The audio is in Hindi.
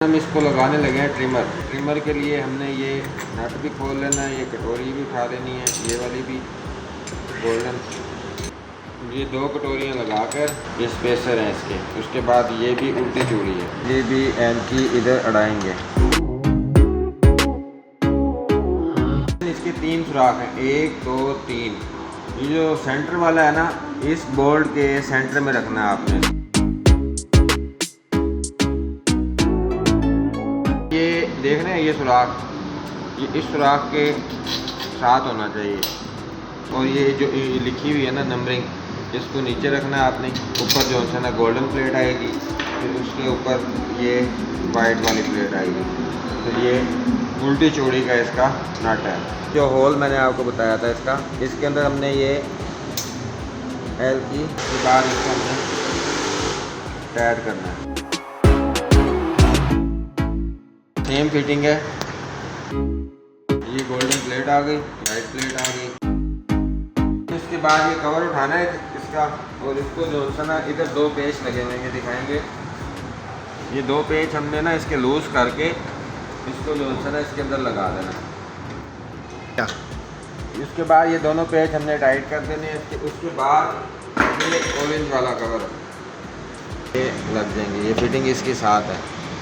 हम इसको लगाने लगे हैं ट्रिमर के लिए हमने ये नट भी खोल लेना है, ये कटोरी भी उठा लेनी है, ये वाली भी गोल्डन। ये 2 कटोरियाँ लगाकर ये स्पेसर हैं इसके। उसके बाद ये भी उल्टी चूड़ी है, ये भी एंटी इधर अड़ाएंगे। इसके 3 सुराख हैं, 1 2 3। ये जो सेंटर वाला है ना, इस बोल्ट के सेंटर में रखना है आपने। ये देख रहे हैं, ये सुराख, ये इस सुराख के साथ होना चाहिए। और ये जो लिखी हुई है ना नंबरिंग, इसको नीचे रखना है आपने। ऊपर जो है ना गोल्डन प्लेट आएगी, फिर उसके ऊपर ये वाइट वाली प्लेट आएगी। तो ये उल्टी चूड़ी का इसका नट है। जो होल मैंने आपको बताया था इसका, इसके अंदर हमने ये एल की बार इसको हमने टाइट करना है। सेम फिटिंग है। ये गोल्डन प्लेट आ गई, वाइट प्लेट आ गई। इसके बाद ये कवर उठाना है इसका, और इसको जो है ना इधर 2 पेच लगे हुए हैं, दिखाएंगे। ये 2 पेच हमने ना इसके लूज करके इसको जो है ना इसके अंदर लगा देना है। इसके बाद ये दोनों पेच हमने टाइट कर देने हैं। उसके बाद ये ऑरेंज वाला कवर ये लग जाएंगे। ये फिटिंग इसके साथ है।